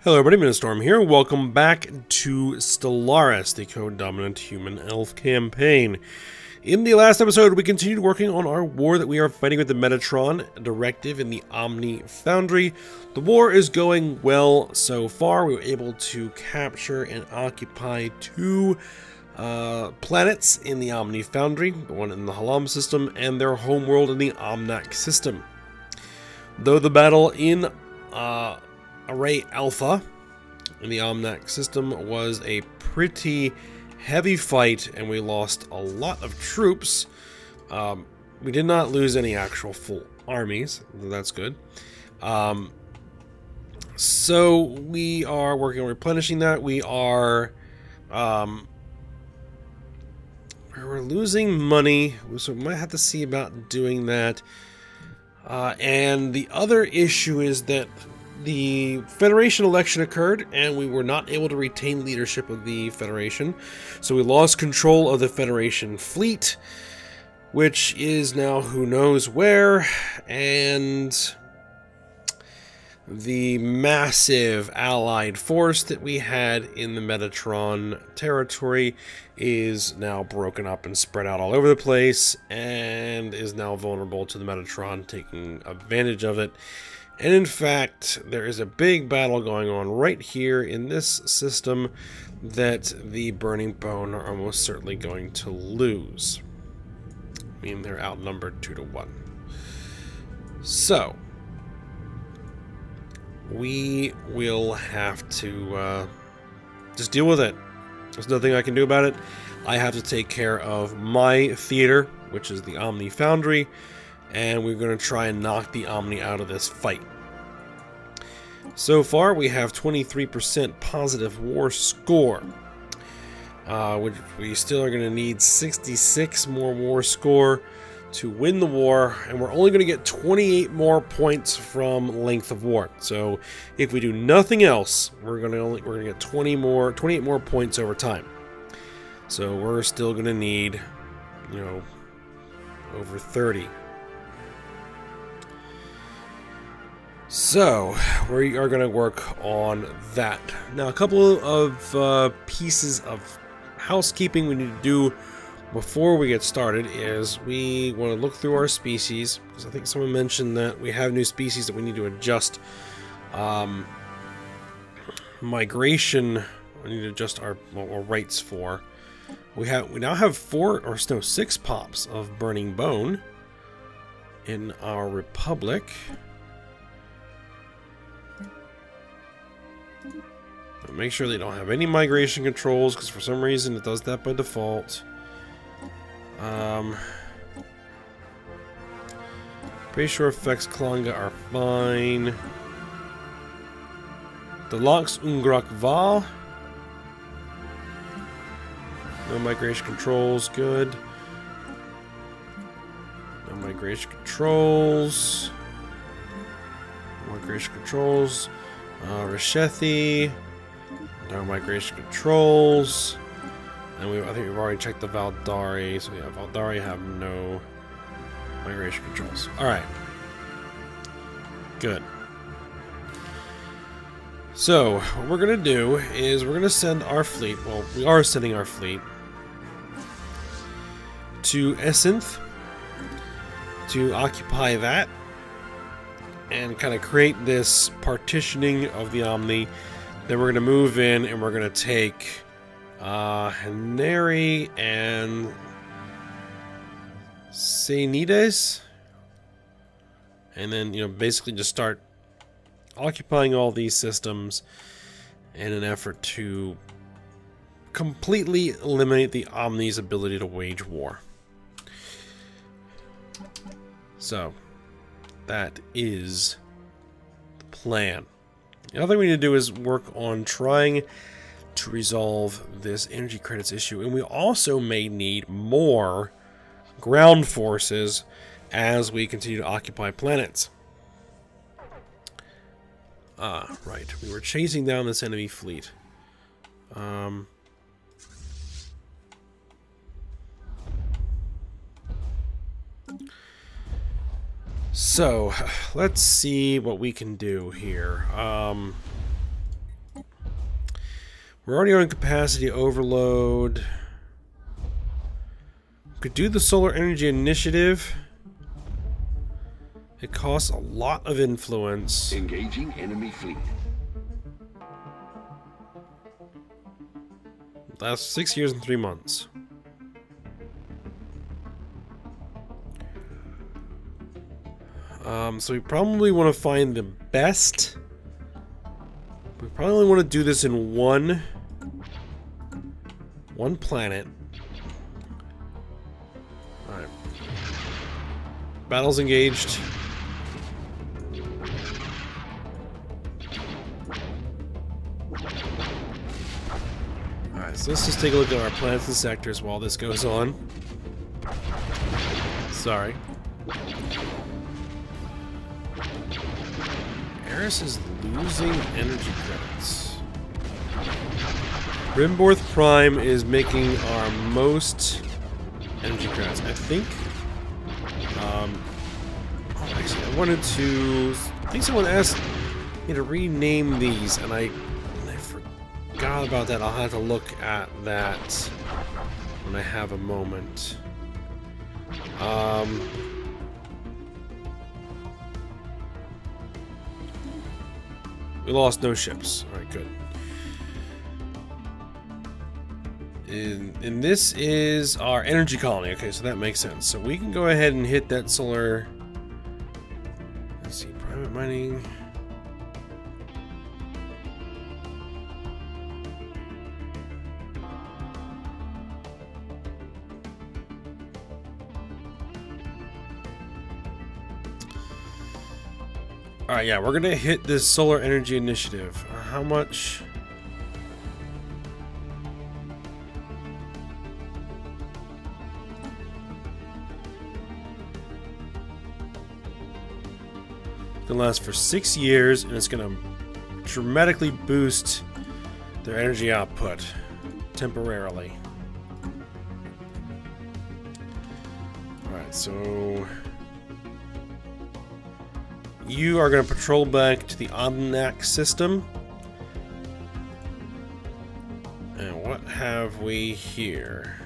Hello everybody, Storm here. Welcome back to Stellaris, the code-dominant human-elf campaign. In the last episode, we continued working on our war that we are fighting with the Metatron Directive in the Omni Foundry. The war is going well so far. We were able to capture and occupy two planets in the Omni Foundry, the one in the Halam system and their homeworld in the Omnac system. Though the battle in Array Alpha in the Omnac system was a pretty heavy fight and we lost a lot of troops. We did not lose any actual full armies, that's good. So we are working on replenishing that. We're losing money, so we might have to see about doing that. And the other issue is that the Federation election occurred, and we were not able to retain leadership of the Federation. So we lost control of the Federation fleet, which is now who knows where, and the massive allied force that we had in the Metatron territory is now broken up and spread out all over the place, and is now vulnerable to the Metatron taking advantage of it. And in fact, there is a big battle going on right here in this system that the Burning Bone are almost certainly going to lose. I mean, they're outnumbered 2-1. So, we will have to just deal with it. There's nothing I can do about it. I have to take care of my theater, which is the Omni Foundry, and we're going to try and knock the Omni out of this fight. So far, we have 23% positive war score, which we still are going to need 66 more war score to win the war, and we're only going to get 28 more points from length of war. So if we do nothing else, we're going to get 28 more points over time. So we're still going to need, over 30. So we are going to work on that. Now, a couple of pieces of housekeeping we need to do before we get started is we want to look through our species, because I think someone mentioned that we have new species that we need to adjust migration. We need to adjust our rights for. We now have 6 pops of Burning Bone in our republic. Make sure they don't have any migration controls, because for some reason it does that by default. Pretty sure effects Klanga are fine. The Locks Ungrak Val. No migration controls, good. No migration controls. No migration controls. Reshethi. No migration controls. And I think we've already checked the Valdari. So yeah, Valdari have no migration controls. Alright. Good. So, what we're going to do is we're going to send our fleet, well, we are sending our fleet to Essynth to occupy that and kind of create this partitioning of the Omni. Then we're going to move in and we're going to take Haneri and Seinides, and then basically just start occupying all these systems in an effort to completely eliminate the Omni's ability to wage war. So that is the plan. The other thing we need to do is work on trying to resolve this energy credits issue. And we also may need more ground forces as we continue to occupy planets. Right. We were chasing down this enemy fleet. So, let's see what we can do here. We're already on capacity overload. Could do the solar energy initiative. It costs a lot of influence. Engaging enemy fleet. Last 6 years and 3 months. So we probably want to find the best. We probably want to do this in one planet. Alright. Battles engaged. Alright, so let's just take a look at our planets and sectors while this goes on. Sorry. Eris is losing energy credits. Rimborth Prime is making our most energy credits. I think. Actually, I wanted to. I think someone asked me to rename these, and I forgot about that. I'll have to look at that when I have a moment. We lost no ships. Alright, good. And this is our energy colony. Okay, so that makes sense. So we can go ahead and hit that solar... Let's see, private mining... Alright, yeah, we're gonna hit this solar energy initiative. How much? It's gonna last for 6 years, and it's gonna dramatically boost their energy output temporarily. Alright, so you are going to patrol back to the Omnac system. And what have we here?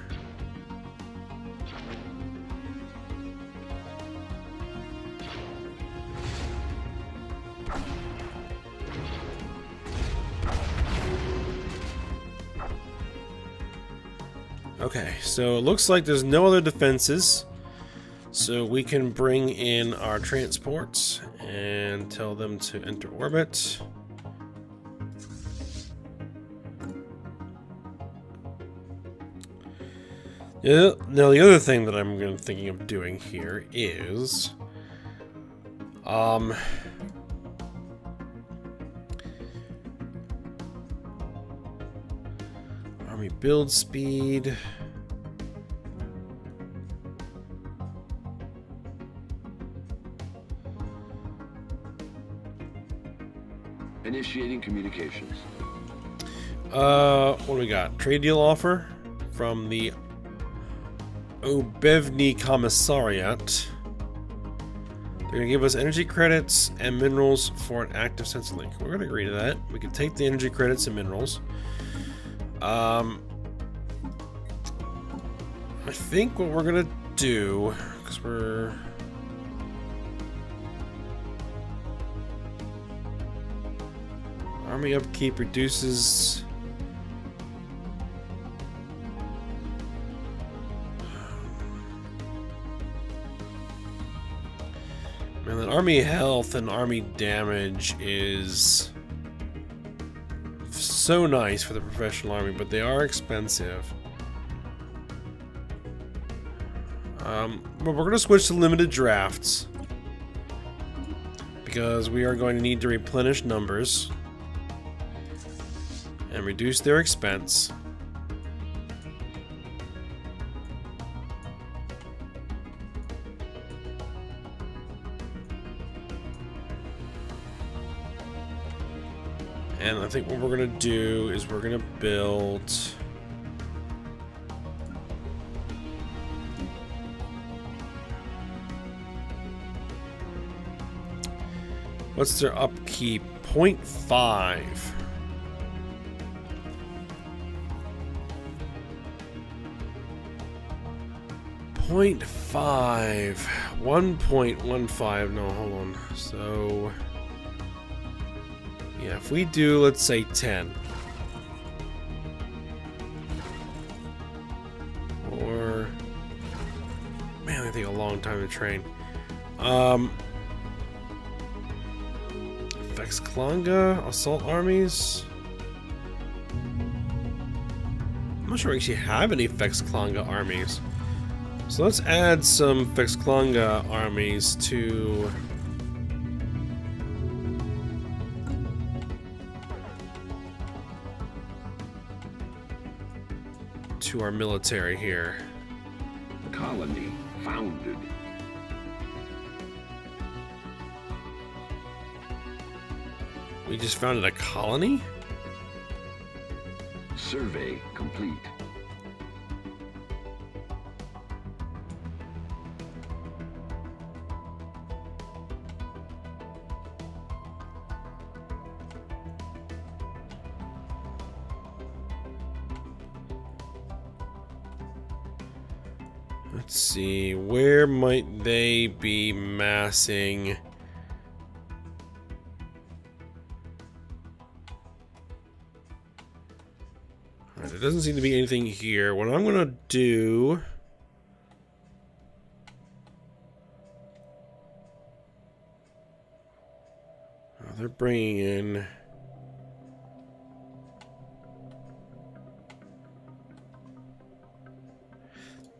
Okay, so it looks like there's no other defenses. So we can bring in our transports and tell them to enter orbit. Yeah, now the other thing that I'm thinking of doing here is army build speed. Initiating communications. What do we got? Trade deal offer from the Obevny Commissariat. They're gonna give us energy credits and minerals for an active sensor link. We're gonna agree to that. We can take the energy credits and minerals. I think what we're gonna do, because we're army upkeep reduces. Man, that army health and army damage is so nice for the professional army, but they are expensive. But we're going to switch to limited drafts because we are going to need to replenish numbers and reduce their expense. And I think what we're going to do is we're going to build... What's their upkeep? 0.5. 0.5. 1.15. No, hold on. So, yeah, if we do, let's say 10. Or, man, they take a long time to train. Vexklanga assault armies. I'm not sure we actually have any Vexklanga armies. So let's add some Vexklanga armies to our military here. Colony founded. We just founded a colony? Survey complete. Let's see, where might they be massing? Alright, there doesn't seem to be anything here. What I'm gonna do... Oh, they're bringing in...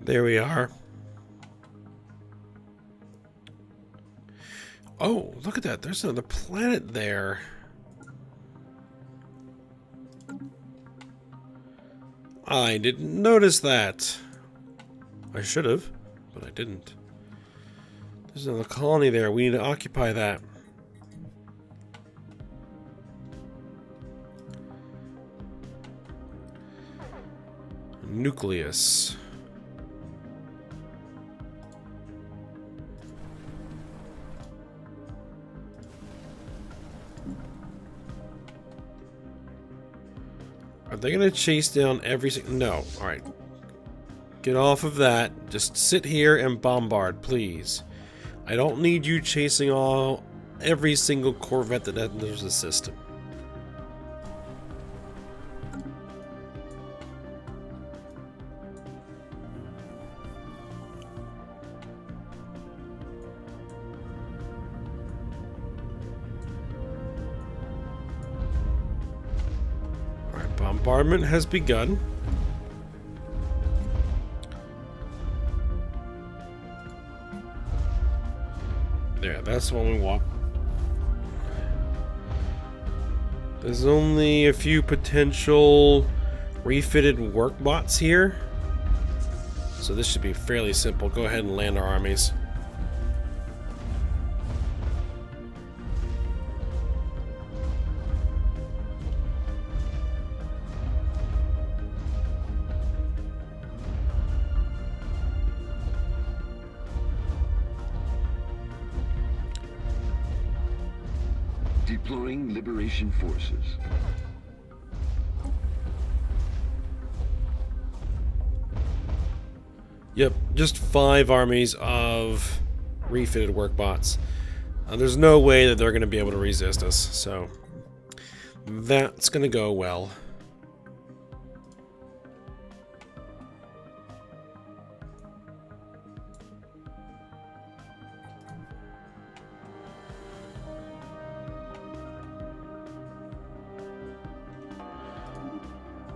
There we are. Oh, look at that. There's another planet there. I didn't notice that. I should have, but I didn't. There's another colony there. We need to occupy that. Nucleus. Are they gonna chase down every single... No. Alright. Get off of that. Just sit here and bombard, please. I don't need you chasing every single Corvette that enters the system. Bombardment has begun. There, that's the one we want. There's only a few potential refitted work bots here. So this should be fairly simple. Go ahead and land our armies. Deploying liberation forces. Yep, just 5 armies of refitted work bots. There's no way that they're going to be able to resist us, so that's going to go well.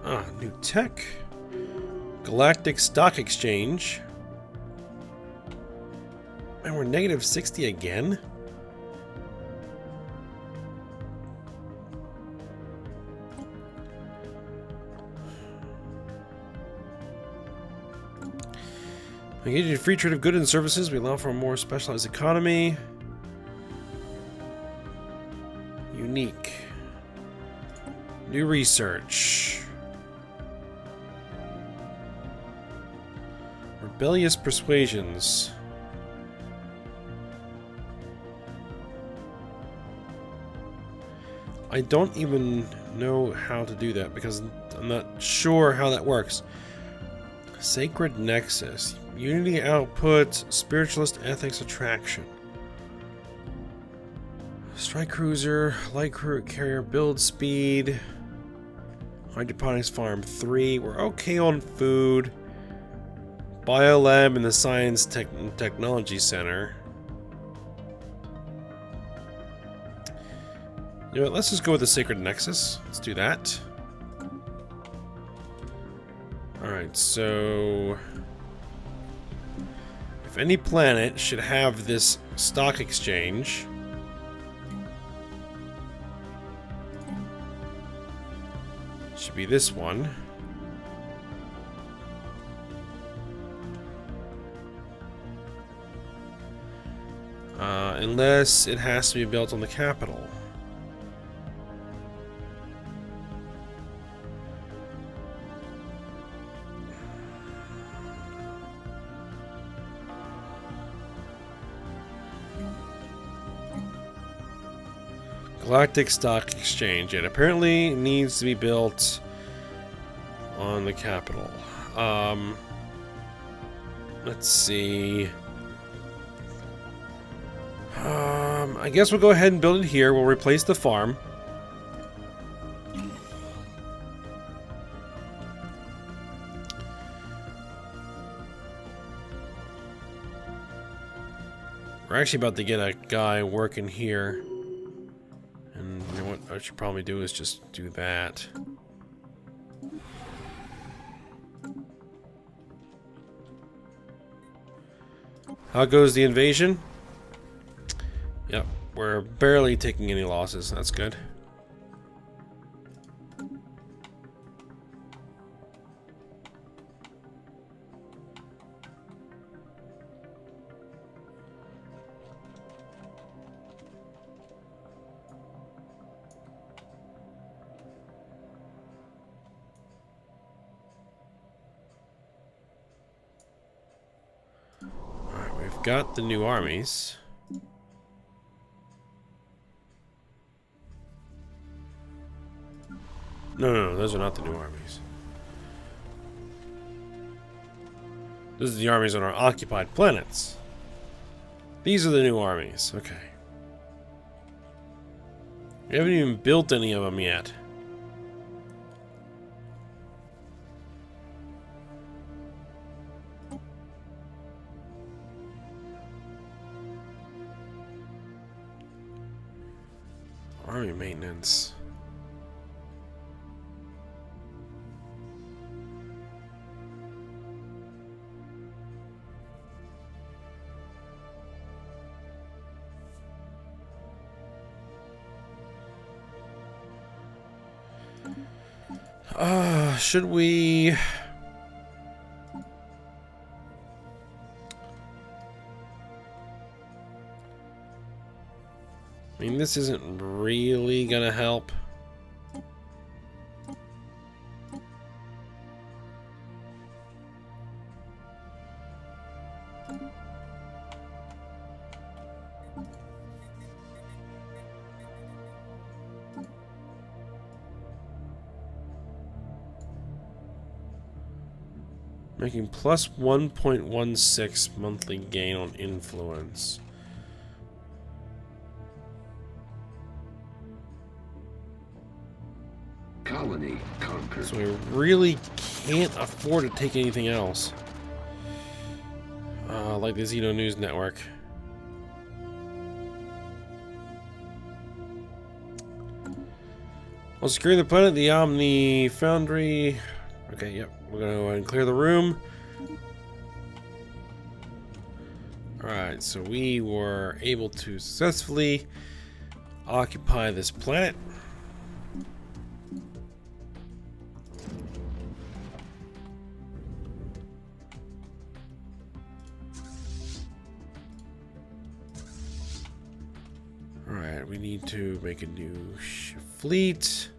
Ah, new tech. Galactic Stock Exchange. And we're negative 60 again? Engaging in free trade of goods and services, we allow for a more specialized economy. Unique. New research. Rebellious persuasions. I don't even know how to do that because I'm not sure how that works. Sacred Nexus. Unity output, spiritualist ethics attraction. Strike cruiser, light carrier build speed. Hydroponics farm 3. We're okay on food. Biolab and the Science Technology Center. You know what, let's just go with the Sacred Nexus. Let's do that. Alright, so... if any planet should have this stock exchange... should be this one. Unless it has to be built on the capital. Galactic Stock Exchange. It apparently needs to be built on the capital. Let's see. I guess we'll go ahead and build it here. We'll replace the farm. We're actually about to get a guy working here. And you know what I should probably do is just do that. How goes the invasion? Yep, we're barely taking any losses. That's good. Alright, we've got the new armies. No, those are not the new armies. Those are the armies on our occupied planets. These are the new armies. Okay. We haven't even built any of them yet. Army maintenance. Should we... I mean, this isn't really gonna help. Making plus 1.16 monthly gain on influence. Colony conquered. So we really can't afford to take anything else. Like the Xeno News Network. While securing the planet, the Omni Foundry... Okay, yep. We're going to go ahead and clear the room. Alright, so we were able to successfully occupy this planet. Alright, we need to make a new fleet.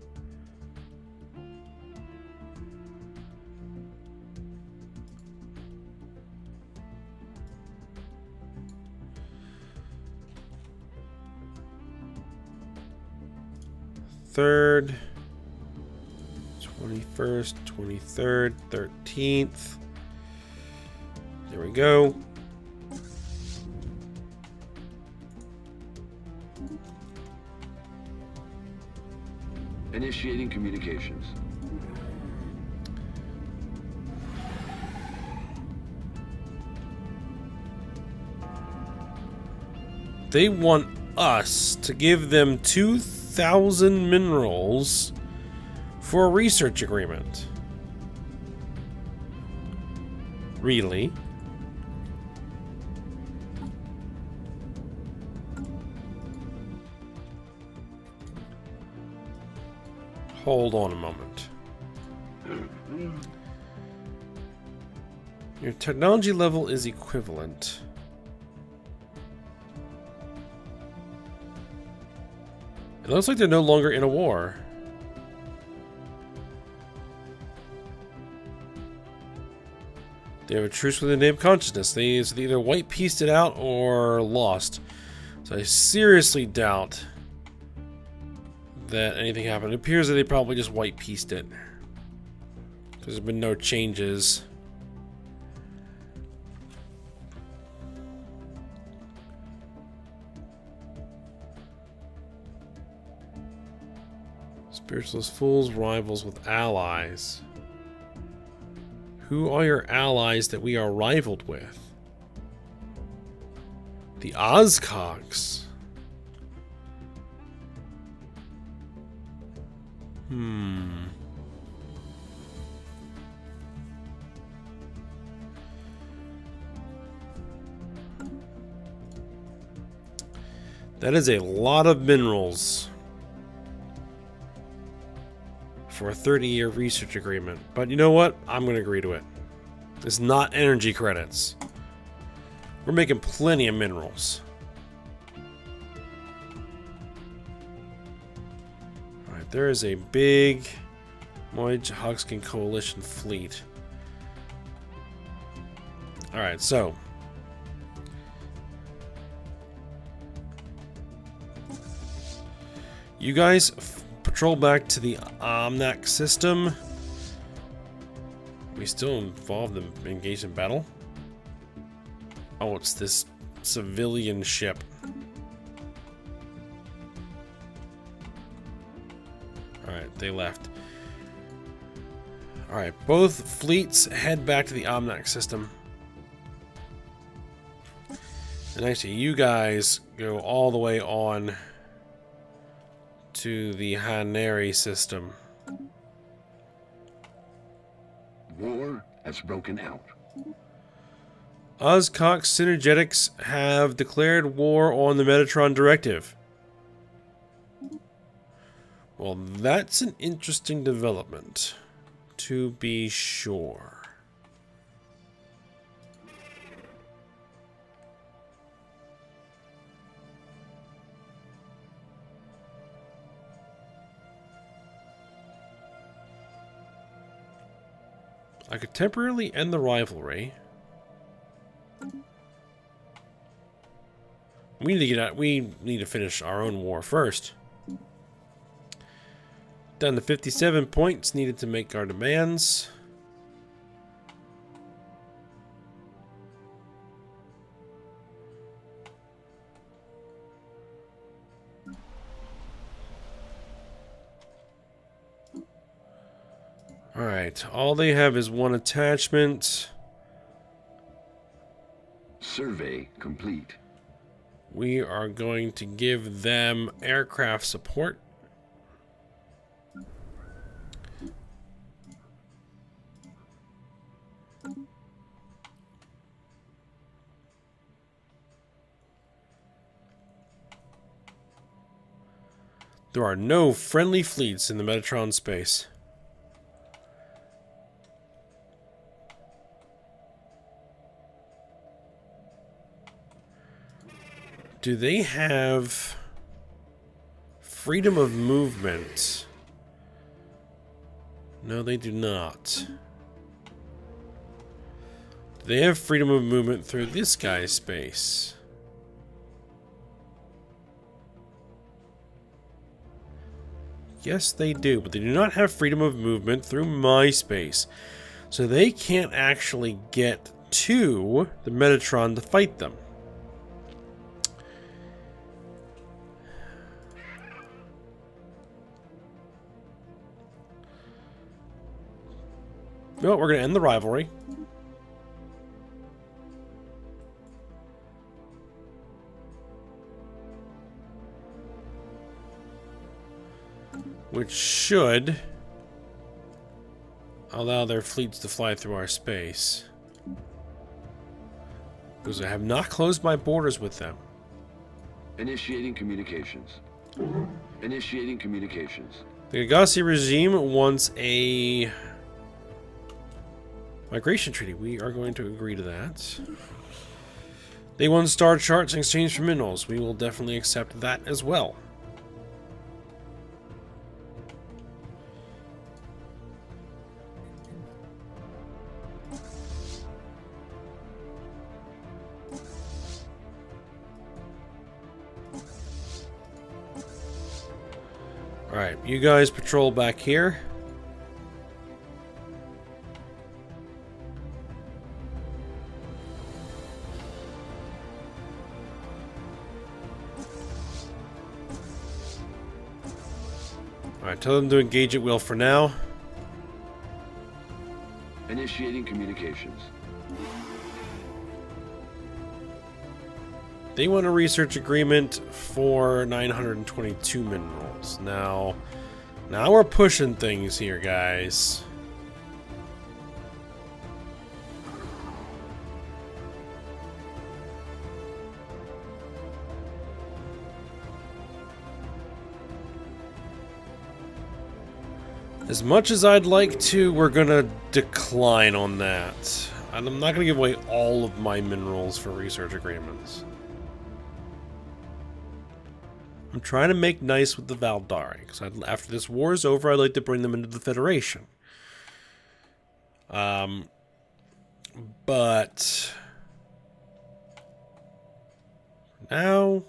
Third, 21st, 23rd, 13th. There we go. Initiating communications. They want us to give them 2,000 minerals for a research agreement. Really? Hold on a moment. Your technology level is equivalent. It looks like they're no longer in a war. They have a truce with the native consciousness. They either white-pieced it out or lost. So I seriously doubt that anything happened. It appears that they probably just white-pieced it. There's been no changes. Spiritualist fools, rivals with allies. Who are your allies that we are rivaled with? The Ozcogs. That is a lot of minerals for a 30-year research agreement. But you know what? I'm going to agree to it. It's not energy credits. We're making plenty of minerals. Alright, there is a big Moij-Huxkin Coalition fleet. Alright, so you guys patrol back to the Omnac system. We still involved in engaged in battle? Oh, it's this civilian ship. Alright, they left. Alright, both fleets head back to the Omnac system. And actually, you guys go all the way on to the Haneri system. War has broken out. Ozcock Synergetics have declared war on the Metatron Directive. Well, that's an interesting development, to be sure. I could temporarily end the rivalry. We need to get out. We need to finish our own war first. Down to 57 points needed to make our demands. Alright, all they have is one attachment. Survey complete. We are going to give them aircraft support. There are no friendly fleets in the Metatron space. Do they have freedom of movement? No, they do not. Do they have freedom of movement through this guy's space? Yes, they do, but they do not have freedom of movement through my space. So they can't actually get to the Metatron to fight them. No, we're going to end the rivalry. Which should allow their fleets to fly through our space. Because I have not closed my borders with them. Initiating communications. Initiating communications. The Galaxy regime wants a migration treaty. We are going to agree to that. They want star charts in exchange for minerals. We will definitely accept that as well. Alright, you guys patrol back here. Alright, tell them to engage at will for now. Initiating communications. They want a research agreement for 922 minerals. Now we're pushing things here, guys. As much as I'd like to, we're gonna decline on that. And I'm not gonna give away all of my minerals for research agreements. I'm trying to make nice with the Valdari, because after this war is over, I'd like to bring them into the Federation. But now,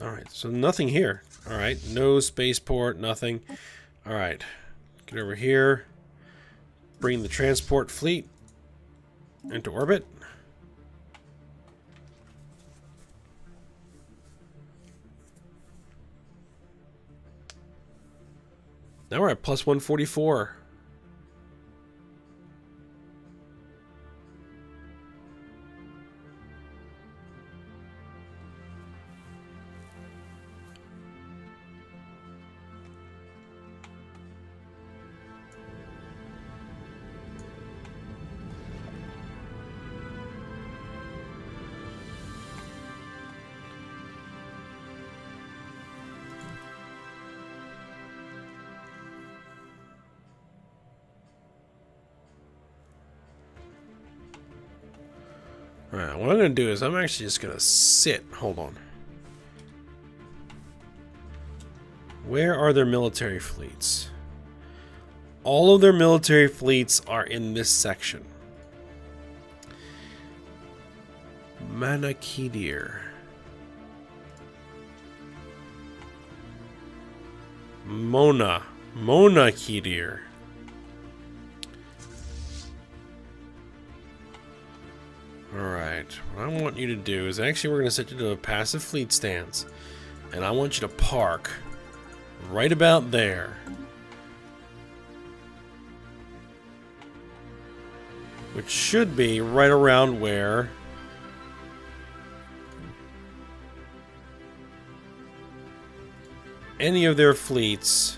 all right. So nothing here. All right, no spaceport, nothing. All right, get over here. Bring the transport fleet into orbit. Now we're at plus 144. Alright, what I'm going to do is I'm actually just going to sit. Hold on. Where are their military fleets? All of their military fleets are in this section. Manakidir. Mona Kidir. Alright, what I want you to do is actually we're going to set you to a passive fleet stance. And I want you to park right about there. Which should be right around where any of their fleets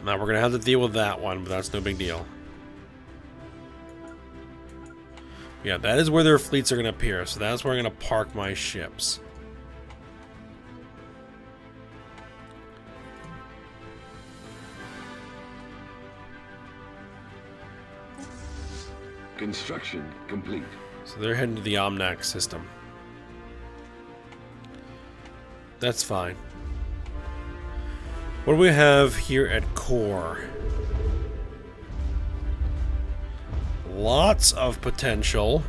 now we're going to have to deal with that one, but that's no big deal. Yeah, that is where their fleets are going to appear, so that's where I'm going to park my ships. Construction complete. So they're heading to the Omnac system. That's fine. What do we have here at core? lots of potential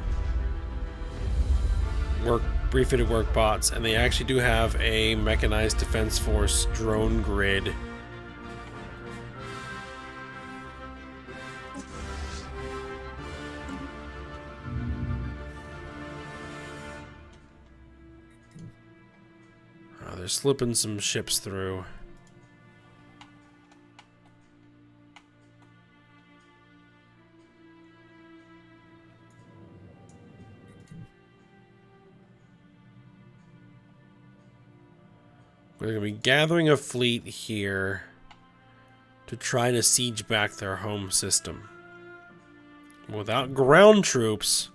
refitted work bots, and they actually do have a mechanized defense force drone grid. Oh, they're slipping some ships through. We're going to be gathering a fleet here to try to siege back their home system. Without ground troops,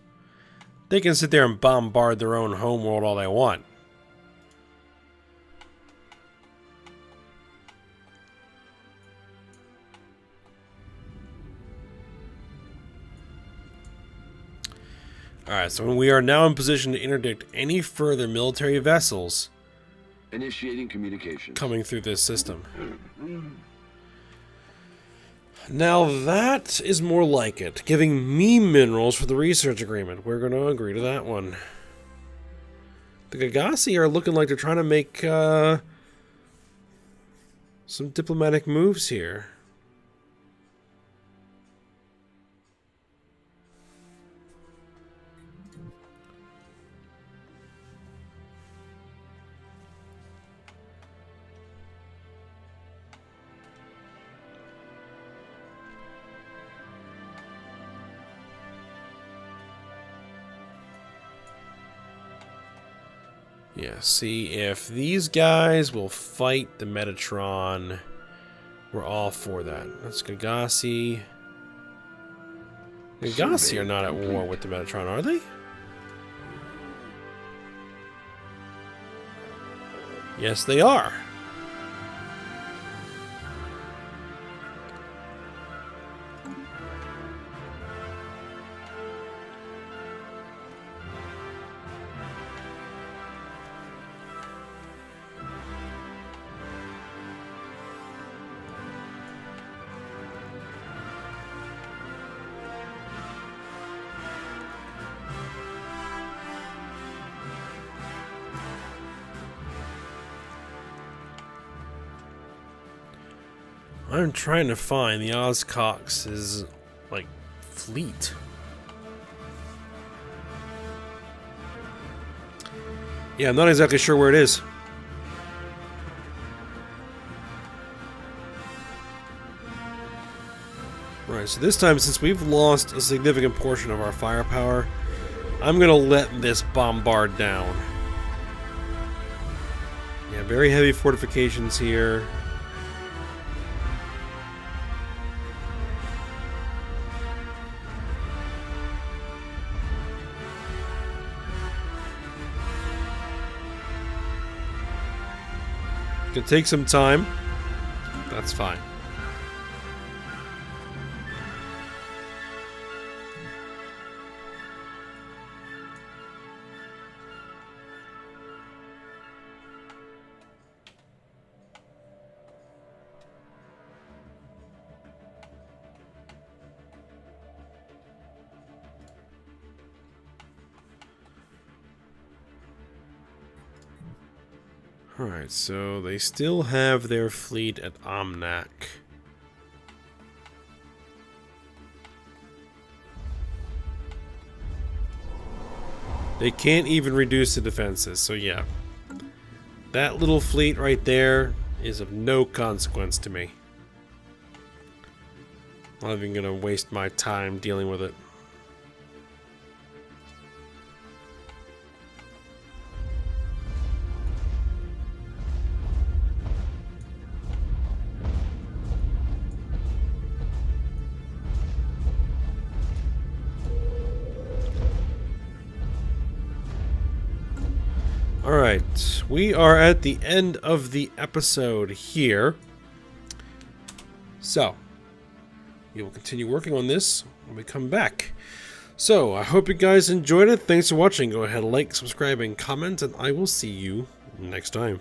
they can sit there and bombard their own home world all they want. Alright, so we are now in position to interdict any further military vessels Initiating communications. coming through this system. Now that is more like it. Giving me minerals for the research agreement. We're going to agree to that one. The Galaxies are looking like they're trying to make some diplomatic moves here. Yeah, see if these guys will fight the Metatron. We're all for that. That's Galaxies. The Galaxies are not at war with the Metatron, are they? Yes, they are. I'm trying to find the Ozcox's, like, fleet. Yeah, I'm not exactly sure where it is. Right, so this time, since we've lost a significant portion of our firepower, I'm gonna let this bombard down. Yeah, very heavy fortifications here. Could take some time. That's fine. Alright, so they still have their fleet at Omnac. They can't even reduce the defenses, so yeah. That little fleet right there is of no consequence to me. I'm not even gonna waste my time dealing with it. Alright, we are at the end of the episode here. So, we will continue working on this when we come back. So, I hope you guys enjoyed it. Thanks for watching. Go ahead, like, subscribe, and comment, and I will see you next time.